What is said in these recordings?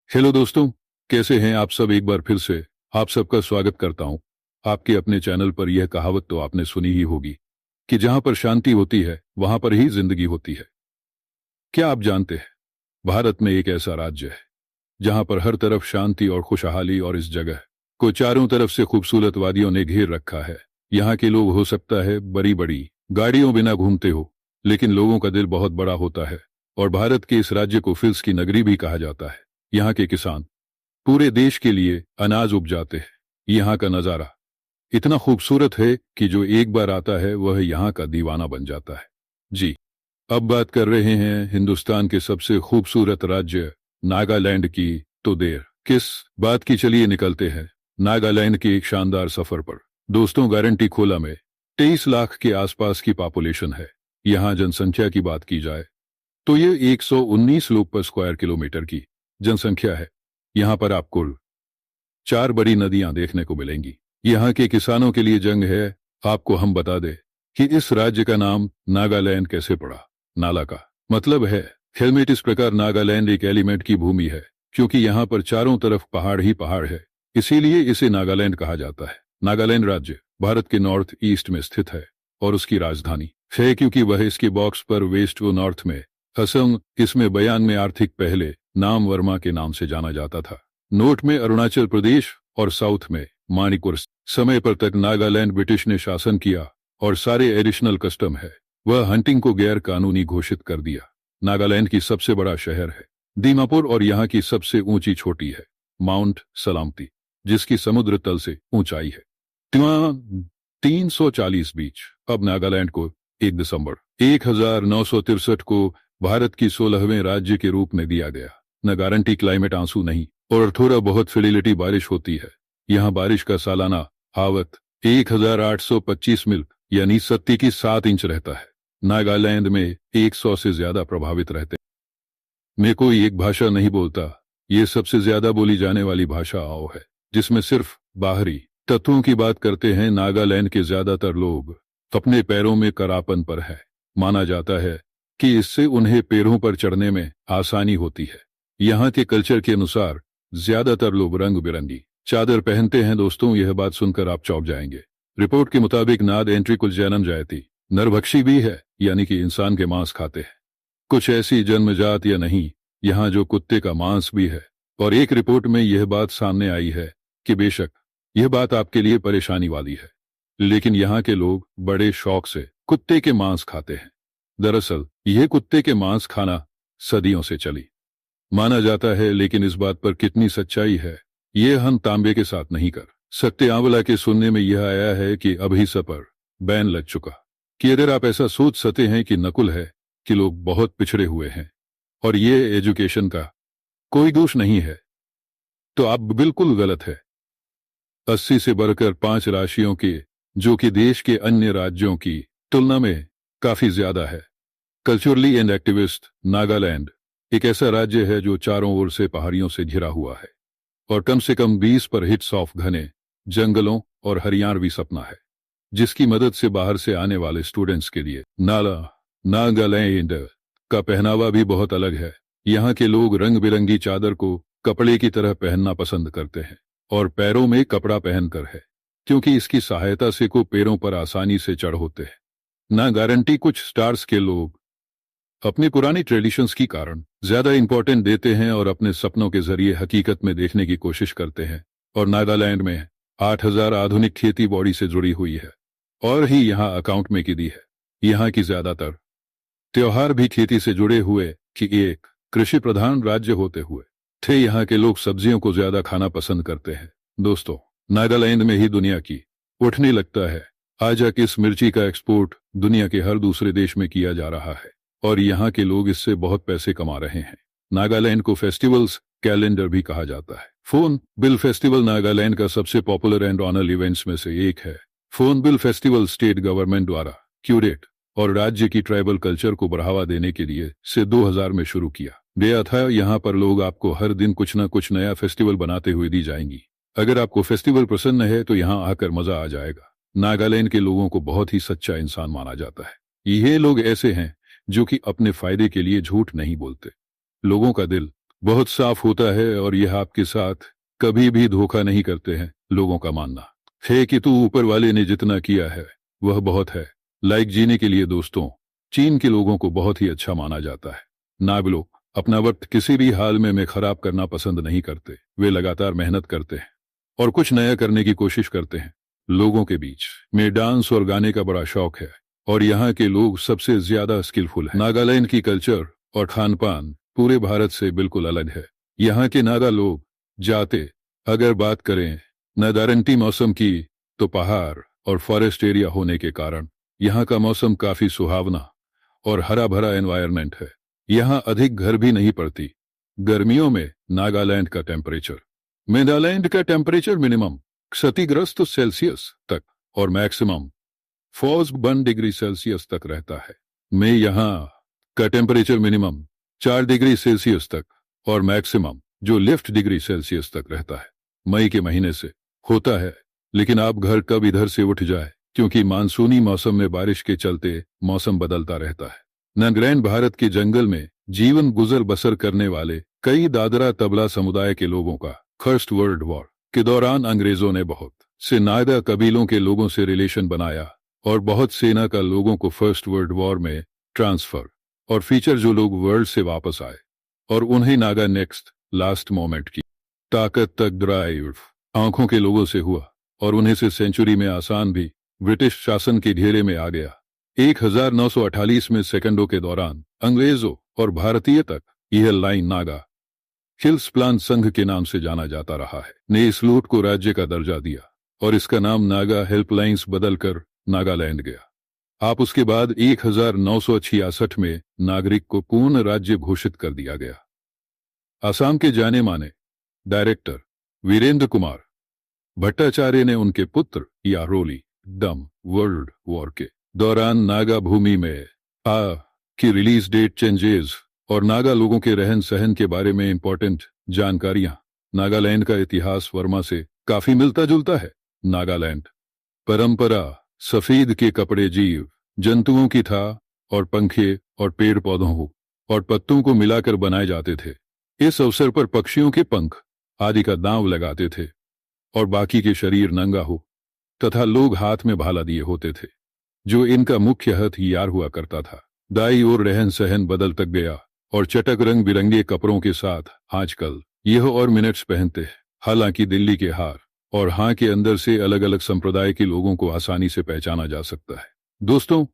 Hello दोस्तों, कैसे हैं आप सब। एक बार फिर से आप सबका स्वागत करता हूं आपके अपने चैनल पर। यह कहावत तो आपने सुनी ही होगी कि जहां पर शांति होती है वहां पर ही जिंदगी होती है। क्या आप जानते हैं, भारत में एक ऐसा राज्य है जहां पर हर तरफ शांति और खुशहाली, और इस जगह को चारों तरफ से खूबसूरत वादियों ने घेर रखा है। यहाँ के लोग हो सकता है बड़ी बड़ी गाड़ियों बिना घूमते हो, लेकिन लोगों का दिल बहुत बड़ा होता है। और भारत के इस राज्य को फिल्स की नगरी भी कहा जाता है। यहाँ के किसान पूरे देश के लिए अनाज उपजाते हैं। यहाँ का नजारा इतना खूबसूरत है कि जो एक बार आता है वह यहाँ का दीवाना बन जाता है। जी, अब बात कर रहे हैं हिंदुस्तान के सबसे खूबसूरत राज्य नागालैंड की। तो देर किस बात की, चलिए निकलते हैं नागालैंड के एक शानदार सफर पर। दोस्तों, गारंटी खोला में 23 लाख के आसपास की पॉपुलेशन है। यहाँ जनसंख्या की बात की जाए तो ये 119 लोग पर स्क्वायर किलोमीटर की जनसंख्या है। यहाँ पर आपको 4 बड़ी नदियां देखने को मिलेंगी। यहाँ के किसानों के लिए जंग है। आपको हम बता दें कि इस राज्य का नाम नागालैंड कैसे पड़ा। नाला का मतलब है हेलमेट। इस प्रकार नागालैंड एक एलिमेंट की भूमि है, क्योंकि यहाँ पर चारों तरफ पहाड़ ही पहाड़ है, इसीलिए इसे नागालैंड कहा जाता है। नागालैंड राज्य भारत के नॉर्थ ईस्ट में स्थित है और उसकी राजधानी है, क्योंकि वह इसके बॉक्स पर वेस्ट व नॉर्थ में असम, इसमें बयान में आर्थिक पहले नाम वर्मा के नाम से जाना जाता था। नोट में अरुणाचल प्रदेश और साउथ में मणिपुर। समय पर तक नागालैंड ब्रिटिश ने शासन किया और सारे एडिशनल कस्टम है वह हंटिंग को गैर कानूनी घोषित कर दिया। नागालैंड की सबसे बड़ा शहर है दीमापुर और यहाँ की सबसे ऊंची चोटी है माउंट सलामती, जिसकी समुद्र तल से ऊंचाई है 340 बीच। अब नागालैंड को 1 दिसंबर 1963 को भारत की 16वें राज्य के रूप में दिया गया। न गारंटी क्लाइमेट आंसू नहीं, और थोड़ा बहुत फिलिलिटी बारिश होती है। यहाँ बारिश का सालाना आवक 1825 मिल यानी 7 रहता है। नागालैंड में 100 से ज्यादा प्रभावित रहते हैं। मैं कोई एक भाषा नहीं बोलता, ये सबसे ज्यादा बोली जाने वाली भाषा आओ है, जिसमें सिर्फ बाहरी तत्वों की बात करते हैं। नागालैंड के ज्यादातर लोग अपने पैरों में करापन पर है। माना जाता है कि इससे उन्हें पैरों पर चढ़ने में आसानी होती है। यहाँ के कल्चर के अनुसार ज्यादातर लोग रंग बिरंगी चादर पहनते हैं। दोस्तों, यह बात सुनकर आप चौंक जाएंगे। रिपोर्ट के मुताबिक नाद एंट्री कुल जैनम जायती नरभक्षी भी है, यानी कि इंसान के मांस खाते हैं। कुछ ऐसी जन्मजात या नहीं, यहाँ जो कुत्ते का मांस भी है। और एक रिपोर्ट में यह बात सामने आई है कि बेशक यह बात आपके लिए परेशानी वाली है, लेकिन यहाँ के लोग बड़े शौक से कुत्ते के मांस खाते हैं। दरअसल यह कुत्ते के मांस खाना सदियों से चली माना जाता है, लेकिन इस बात पर कितनी सच्चाई है ये हम तांबे के साथ नहीं कर सकते। आंवला के सुनने में यह आया है कि अभी सपर बैन लग चुका, कि अगर आप ऐसा सोच सकते हैं कि नकुल है कि लोग बहुत पिछड़े हुए हैं और ये एजुकेशन का कोई दोष नहीं है, तो आप बिल्कुल गलत है। 80 से बढ़कर 5 राशियों के, जो कि देश के अन्य राज्यों की तुलना में काफी ज्यादा है। कल्चरली एंड एक्टिविस्ट नागालैंड एक ऐसा राज्य है जो चारों ओर से पहाड़ियों से घिरा हुआ है और कम से कम 20 पर हिट्स ऑफ घने जंगलों और हरियाणवी सपना है, जिसकी मदद से बाहर से आने वाले स्टूडेंट्स के लिए नागालैंड का पहनावा भी बहुत अलग है। यहाँ के लोग रंग बिरंगी चादर को कपड़े की तरह पहनना पसंद करते हैं और पैरों में कपड़ा पहनकर है, क्योंकि इसकी सहायता से को पैरों पर आसानी से चढ़ होते हैं। ना गारंटी कुछ स्टार्स के लोग अपनी पुरानी ट्रेडिशंस की कारण ज्यादा इंपॉर्टेंट देते हैं और अपने सपनों के जरिए हकीकत में देखने की कोशिश करते हैं। और नागालैंड में 8000 आधुनिक खेती बॉडी से जुड़ी हुई है और ही यहाँ अकाउंट में की दी है। यहाँ की ज्यादातर त्योहार भी खेती से जुड़े हुए कि एक कृषि प्रधान राज्य होते हुए थे, यहाँ के लोग सब्जियों को ज्यादा खाना पसंद करते हैं। दोस्तों, नागालैंड में ही दुनिया की उठने लगता है। आज तक इस मिर्ची का एक्सपोर्ट दुनिया के हर दूसरे देश में किया जा रहा है और यहाँ के लोग इससे बहुत पैसे कमा रहे हैं। नागालैंड को फेस्टिवल्स कैलेंडर भी कहा जाता है। फोन बिल फेस्टिवल नागालैंड का सबसे पॉपुलर एंड ऑनर इवेंट्स में से एक है। Phone bill festival state government द्वारा क्यूरेट और राज्य की ट्राइबल कल्चर को बढ़ावा देने के लिए से 2000 में शुरू किया गया था। यहाँ पर लोग आपको हर दिन कुछ न कुछ नया फेस्टिवल बनाते हुए दी जाएंगी। अगर आपको फेस्टिवल पसंद है तो यहाँ आकर मजा आ जाएगा। नागालैंड के लोगों को बहुत ही सच्चा इंसान माना जाता है। ये लोग ऐसे हैं जो कि अपने फायदे के लिए झूठ नहीं बोलते। लोगों का दिल बहुत साफ होता है और यह आपके साथ कभी भी धोखा नहीं करते हैं। लोगों का मानना है कि तू ऊपर वाले ने जितना किया है वह बहुत है। लाइक जीने के लिए दोस्तों, चीन के लोगों को बहुत ही अच्छा माना जाता है। नागलो अपना वक्त किसी भी हाल में खराब करना पसंद नहीं करते। वे लगातार मेहनत करते हैं और कुछ नया करने की कोशिश करते हैं। लोगों के बीच में डांस और गाने का बड़ा शौक है और यहाँ के लोग सबसे ज्यादा स्किलफुल हैं। नागालैंड की कल्चर और खान पान पूरे भारत से बिल्कुल अलग है। यहाँ के नागा लोग जाते अगर बात करें नादारंती मौसम की, तो पहाड़ और फॉरेस्ट एरिया होने के कारण यहाँ का मौसम काफी सुहावना और हरा भरा एनवायरनमेंट है। यहाँ अधिक घर भी नहीं पड़ती। गर्मियों में नागालैंड का टेम्परेचर मिनिमम 37°C तक और मैक्सिमम 4 डिग्री तक रहता है। में यहाँ का टेम्परेचर मिनिमम 4 डिग्री तक और मैक्सिमम जो लिफ्ट डिग्री सेल्सियस तक रहता है। मई के महीने से होता है, लेकिन आप घर कब इधर से उठ जाए, क्योंकि मानसूनी मौसम में बारिश के चलते मौसम बदलता रहता है। नागालैंड भारत के जंगल में जीवन गुजर बसर करने वाले कई दादरा तबला समुदाय के लोगों का फर्स्ट वर्ल्ड वॉर के दौरान अंग्रेजों ने बहुत से नागा कबीलों के लोगों से रिलेशन बनाया और बहुत सेना का लोगों को फर्स्ट वर्ल्ड वॉर में ट्रांसफर और फीचर जो लोग वर्ल्ड से वापस आए और उन्हें नागा नेक्स्ट लास्ट मोमेंट की ताकत तक ड्राइव आंखों के लोगों से हुआ और उन्हें से सेंचुरी में आसान भी ब्रिटिश शासन के घेरे में आ गया। 1948 में सेकंडों के दौरान अंग्रेजों और भारतीय तक यह लाइन नागा हिल्स प्लान संघ के नाम से जाना जाता रहा है। ने इस लूट को राज्य का दर्जा दिया और इसका नाम नागा हेल्पलाइंस बदलकर नागालैंड गया। आप उसके बाद 1966 में नागरिक को पूर्ण राज्य घोषित कर दिया गया। असम के जाने माने डायरेक्टर वीरेंद्र कुमार भट्टाचार्य ने उनके पुत्र यारोली दम वर्ल्ड वॉर के दौरान नागा भूमि में की रिलीज डेट चेंजेस और नागा लोगों के रहन सहन के बारे में इंपॉर्टेंट जानकारियां। नागालैंड का इतिहास वर्मा से काफी मिलता जुलता है। नागालैंड परंपरा सफेद के कपड़े जीव जंतुओं की था और पंखे और पेड़ पौधों हो और पत्तों को मिलाकर बनाए जाते थे। इस अवसर पर पक्षियों के पंख आदि का दांव लगाते थे और बाकी के शरीर नंगा हो तथा लोग हाथ में भाला दिए होते थे, जो इनका मुख्य हथियार हुआ करता था। दाई और रहन सहन बदल तक गया और चटक रंग बिरंगे कपड़ों के साथ आजकल यह और मिनट्स पहनते हैं। हालांकि दिल्ली के हार और हाँ के अंदर से अलग अलग संप्रदाय के लोगों को आसानी से पहचाना जा सकता है। दोस्तों,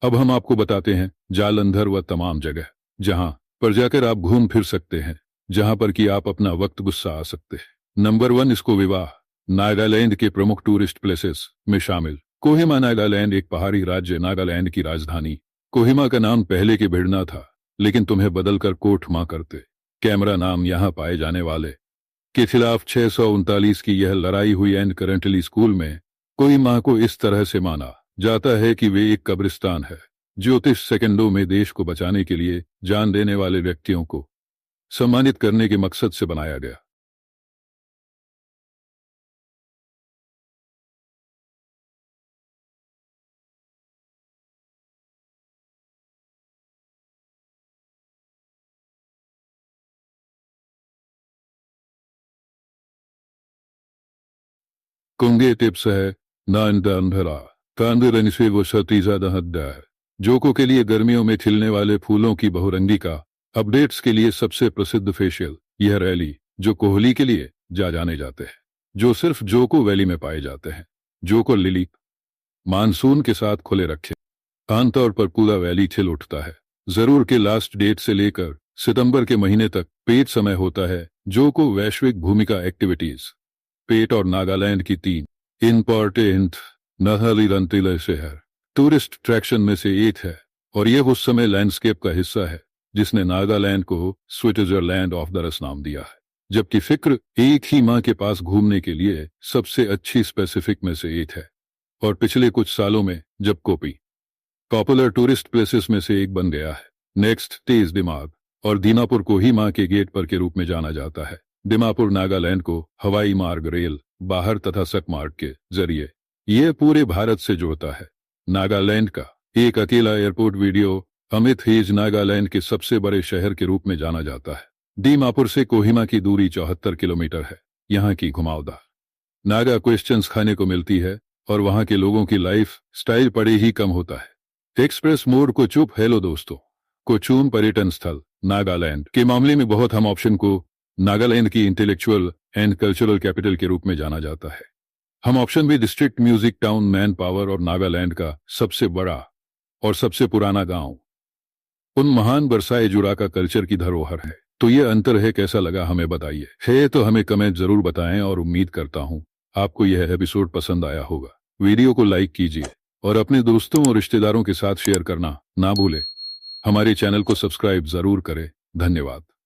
अब हम आपको बताते हैं जालंधर व तमाम जगह जहां पर जाकर आप घूम फिर सकते हैं, जहां पर कि आप अपना वक्त गुस्सा आ सकते हैं। नंबर 1, इसको विवाह नागालैंड के प्रमुख टूरिस्ट प्लेसेस में शामिल कोहिमा। नागालैंड एक पहाड़ी राज्य। नागालैंड की राजधानी कोहिमा का नाम पहले के भिड़ना था, लेकिन तुम्हें बदलकर कोटमा करते। कैमरा नाम यहां पाए जाने वाले के खिलाफ 639 की यह लड़ाई हुई एंड करंटली स्कूल में कोहिमा को इस तरह से माना जाता है कि वे एक कब्रिस्तान है। ज्योतिष सेकंडों में देश को बचाने के लिए जान देने वाले व्यक्तियों को सम्मानित करने के मकसद से बनाया गया। कुंगे टिप्स है नांदरा कांदरनिसे वो सतीजादा हद्दा है। जोकों के लिए गर्मियों में खिलने वाले फूलों की बहुरंगी का अपडेट्स के लिए सबसे प्रसिद्ध फेशियल यह रैली जो कोहली के लिए जाने जाते हैं, जो सिर्फ जोको वैली में पाए जाते हैं। जोको लिली मानसून के साथ खुले रखे आमतौर पर पूरा वैली खिल उठता है। जरूर के लास्ट डेट से लेकर सितंबर के महीने तक पेट समय होता है। जोको वैश्विक भूमिका एक्टिविटीज पेट और नागालैंड की 3 इम्पॉर्टेंट नहली रंतीले शहर टूरिस्ट अट्रैक्शन में से एक है और यह उस समय लैंडस्केप का हिस्सा है जिसने नागालैंड को स्विट्जरलैंड ऑफ द रस नाम दिया है। जबकि फिक्र एक ही माँ के पास घूमने के लिए सबसे अच्छी स्पेसिफिक में से एक है और पिछले कुछ सालों में जब कोपी पॉपुलर टूरिस्ट प्लेसेस में से एक बन गया है। नेक्स्ट तेज दिमाग और दीमापुर को ही माँ के गेट पर के रूप में जाना जाता है। दीमापुर नागालैंड को हवाई मार्ग, रेल, बाहर तथा सड़क मार्ग के जरिए यह पूरे भारत से जोड़ता है। नागालैंड का एक अकेला airport video Amit hedge Nagaland के सबसे बड़े शहर के रूप में जाना जाता है। दीमापुर से कोहिमा की दूरी 74 किलोमीटर है। यहाँ की घुमावदार नागा क्वेश्चंस खाने को मिलती है और वहाँ के लोगों की लाइफ स्टाइल बड़े ही कम होता है। एक्सप्रेस मोड को चुप। हेलो दोस्तों, कोचून पर्यटन स्थल नागालैंड के मामले में बहुत हम ऑप्शन को नागालैंड की इंटेलेक्चुअल एंड कल्चरल कैपिटल के रूप में जाना जाता है। हम ऑप्शन भी district music town man power और नागालैंड का सबसे बड़ा और सबसे पुराना गांव उन महान बरसाए जुड़ा का कल्चर की धरोहर है। तो ये अंतर है, कैसा लगा हमें बताइए। है तो हमें कमेंट जरूर बताएं और उम्मीद करता हूं आपको यह एपिसोड पसंद आया होगा। वीडियो को लाइक कीजिए और अपने दोस्तों और रिश्तेदारों के साथ शेयर करना ना भूलें। हमारे चैनल को सब्सक्राइब जरूर करें। धन्यवाद।